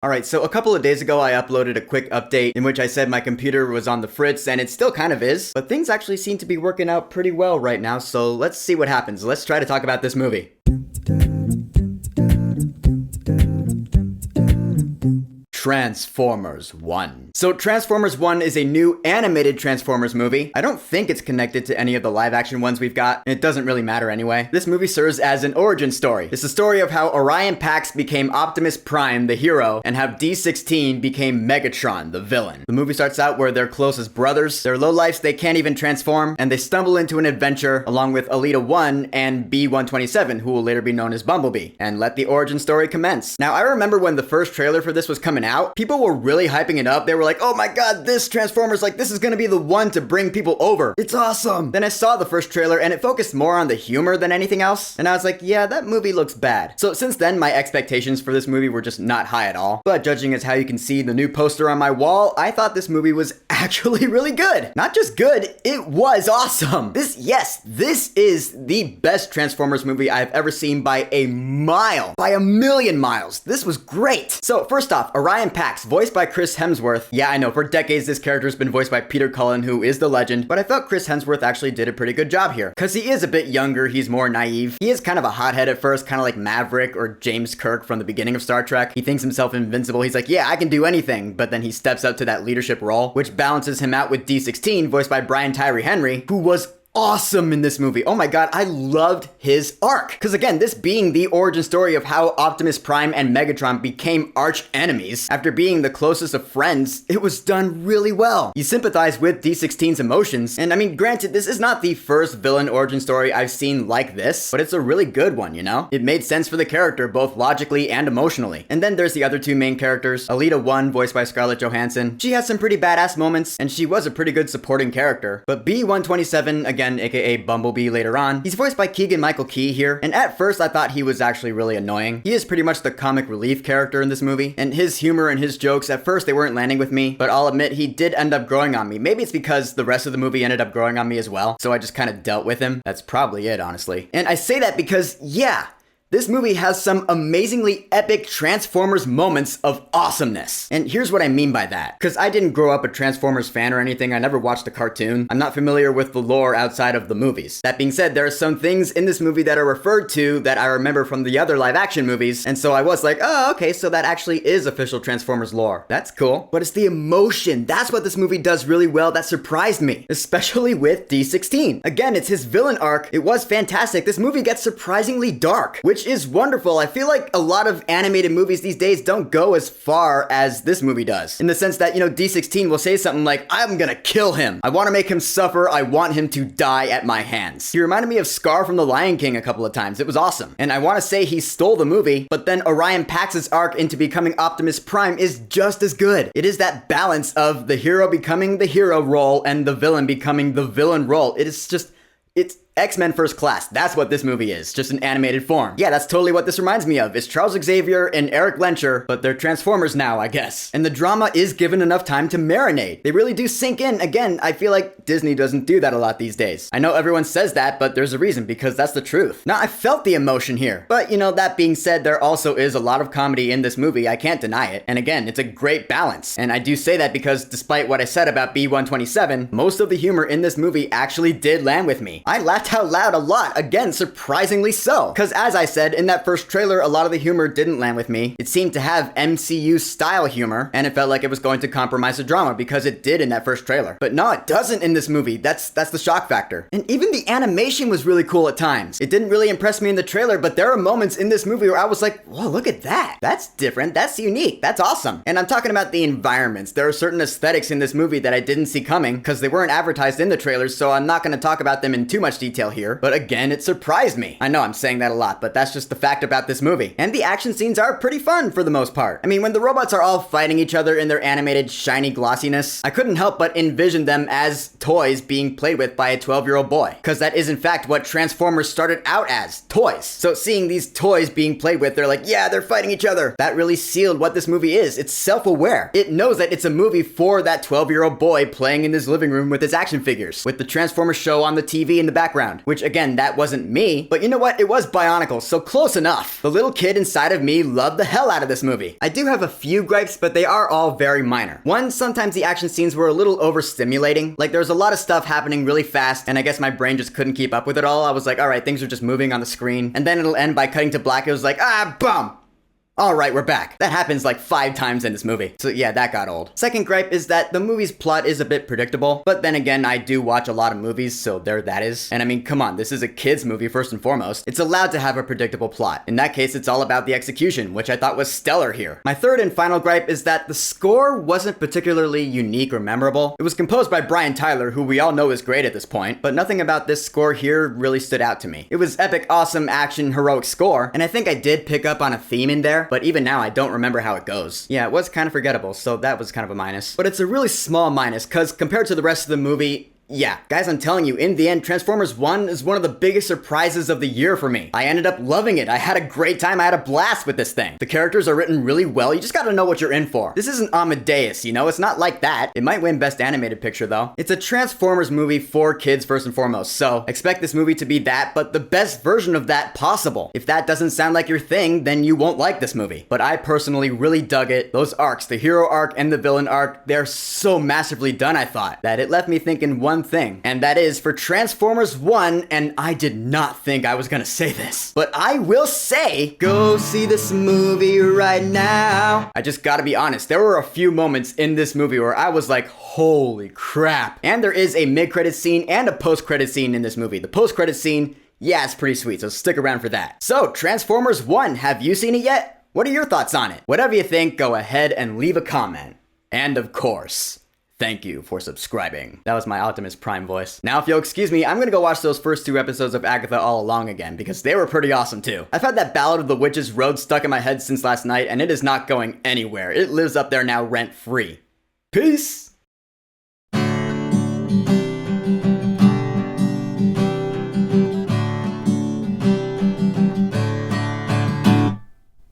Alright, so a couple of days ago I uploaded a quick update in which I said my computer was on the fritz, and it still kind of is, but things actually seem to be working out pretty well right now, so let's see what happens. Let's try to talk about this movie. Transformers 1. So Transformers 1 is a new animated Transformers movie. I don't think it's connected to any of the live action ones we've got, and it doesn't really matter anyway. This movie serves as an origin story. It's the story of how Orion Pax became Optimus Prime, the hero, and how D16 became Megatron, the villain. The movie starts out where they're close as brothers, they're lowlifes, they can't even transform, and they stumble into an adventure along with Elita 1 and B-127, who will later be known as Bumblebee, and let the origin story commence. Now, I remember when the first trailer for this was coming out, people were really hyping it up. They were like, oh my god, this Transformers, like, this is gonna be the one to bring people over. It's awesome. Then I saw the first trailer and it focused more on the humor than anything else. And I was like, yeah, that movie looks bad. So since then, my expectations for this movie were just not high at all. But judging as how you can see the new poster on my wall, I thought this movie was actually really good. Not just good, it was awesome. This is the best Transformers movie I've ever seen by a mile. By a million miles. This was great. So first off, Orion Pax, voiced by Chris Hemsworth. Yeah, I know, for decades this character's been voiced by Peter Cullen, who is the legend, but I felt Chris Hemsworth actually did a pretty good job here. Cause he is a bit younger, he's more naive. He is kind of a hothead at first, kind of like Maverick or James Kirk from the beginning of Star Trek. He thinks himself invincible, he's like, yeah, I can do anything, but then he steps up to that leadership role, which balances him out with D16, voiced by Brian Tyree Henry, who was awesome in this movie. Oh my god, I loved his arc. Because again, this being the origin story of how Optimus Prime and Megatron became arch enemies after being the closest of friends, it was done really well. You sympathize with D16's emotions, and I mean, granted, this is not the first villain origin story I've seen like this, but it's a really good one, you know? It made sense for the character, both logically and emotionally. And then there's the other two main characters, Elita 1, voiced by Scarlett Johansson. She has some pretty badass moments, and she was a pretty good supporting character. But B-127, again, aka Bumblebee later on, he's voiced by Keegan-Michael Key here, and at first I thought he was actually really annoying. He is pretty much the comic relief character in this movie, and his humor and his jokes, at first they weren't landing with me, but I'll admit he did end up growing on me. Maybe it's because the rest of the movie ended up growing on me as well, so I just kind of dealt with him. That's probably it, honestly. And I say that because, yeah, this movie has some amazingly epic Transformers moments of awesomeness. And here's what I mean by that. Because I didn't grow up a Transformers fan or anything, I never watched the cartoon. I'm not familiar with the lore outside of the movies. That being said, there are some things in this movie that are referred to that I remember from the other live action movies, and so I was like, oh, okay, so that actually is official Transformers lore. That's cool. But it's the emotion. That's what this movie does really well that surprised me, especially with D16. Again, it's his villain arc. It was fantastic. This movie gets surprisingly dark, which is wonderful. I feel like a lot of animated movies these days don't go as far as this movie does. In the sense that, you know, D16 will say something like, I'm gonna kill him. I want to make him suffer. I want him to die at my hands. He reminded me of Scar from The Lion King a couple of times. It was awesome. And I want to say he stole the movie, but then Orion Pax's arc into becoming Optimus Prime is just as good. It is that balance of the hero becoming the hero role and the villain becoming the villain role. It is just, it's X-Men First Class. That's what this movie is, just in animated form. Yeah, that's totally what this reminds me of. It's Charles Xavier and Eric Lencher, but they're Transformers now, I guess. And the drama is given enough time to marinate. They really do sink in. Again, I feel like Disney doesn't do that a lot these days. I know everyone says that, but there's a reason, because that's the truth. Now, I felt the emotion here. But, you know, that being said, there also is a lot of comedy in this movie. I can't deny it. And again, it's a great balance. And I do say that because despite what I said about B-127, most of the humor in this movie actually did land with me. I laughed out loud a lot, again, surprisingly so. Because as I said, in that first trailer, a lot of the humor didn't land with me. It seemed to have MCU style humor, and it felt like it was going to compromise the drama, because it did in that first trailer. But no, it doesn't in this movie. That's the shock factor. And even the animation was really cool at times. It didn't really impress me in the trailer, but there are moments in this movie where I was like, whoa, look at that. That's different. That's unique. That's awesome. And I'm talking about the environments. There are certain aesthetics in this movie that I didn't see coming, because they weren't advertised in the trailers, so I'm not going to talk about them in too much detail here. But again, it surprised me. I know I'm saying that a lot, but that's just the fact about this movie. And the action scenes are pretty fun for the most part. I mean, when the robots are all fighting each other in their animated, shiny glossiness, I couldn't help but envision them as toys being played with by a 12-year-old boy. Because that is in fact what Transformers started out as, toys. So seeing these toys being played with, they're like, yeah, they're fighting each other. That really sealed what this movie is. It's self-aware. It knows that it's a movie for that 12-year-old boy playing in his living room with his action figures, with the Transformers show on the TV in the background. background. Which again, that wasn't me, but you know what? It was Bionicle, so close enough. The little kid inside of me loved the hell out of this movie. I do have a few gripes, but they are all very minor. One, sometimes the action scenes were a little overstimulating. Like there was a lot of stuff happening really fast, and I guess my brain just couldn't keep up with it all. I was like, alright, things are just moving on the screen. And then it'll end by cutting to black. It was like, boom! Alright, we're back. That happens like 5 times in this movie. So yeah, that got old. Second gripe is that the movie's plot is a bit predictable, but then again, I do watch a lot of movies, so there that is. And I mean, come on, this is a kid's movie first and foremost. It's allowed to have a predictable plot. In that case, it's all about the execution, which I thought was stellar here. My third and final gripe is that the score wasn't particularly unique or memorable. It was composed by Brian Tyler, who we all know is great at this point, but nothing about this score here really stood out to me. It was epic, awesome, action, heroic score, and I think I did pick up on a theme in there, but even now I don't remember how it goes. Yeah, it was kind of forgettable, so that was kind of a minus. But it's a really small minus, cause compared to the rest of the movie, yeah, guys, I'm telling you, in the end, Transformers 1 is one of the biggest surprises of the year for me. I ended up loving it. I had a great time. I had a blast with this thing. The characters are written really well. You just gotta know what you're in for. This isn't Amadeus, you know? It's not like that. It might win Best Animated Picture, though. It's a Transformers movie for kids, first and foremost, so expect this movie to be that, but the best version of that possible. If that doesn't sound like your thing, then you won't like this movie. But I personally really dug it. Those arcs, the hero arc and the villain arc, they're so massively done, I thought, that it left me thinking one thing, and that is for Transformers 1, and I did not think I was gonna say this, but I will say, go see this movie right now. I just gotta be honest, there were a few moments in this movie where I was like, holy crap. And there is a mid-credit scene and a post-credit scene in this movie. The post-credit scene, yeah, it's pretty sweet, so stick around for that. So, Transformers 1, have you seen it yet? What are your thoughts on it? Whatever you think, go ahead and leave a comment. And of course, thank you for subscribing. That was my Optimus Prime voice. Now, if you'll excuse me, I'm gonna go watch those first 2 episodes of Agatha All Along again, because they were pretty awesome too. I've had that Ballad of the Witches Road stuck in my head since last night, and it is not going anywhere. It lives up there now rent-free. Peace!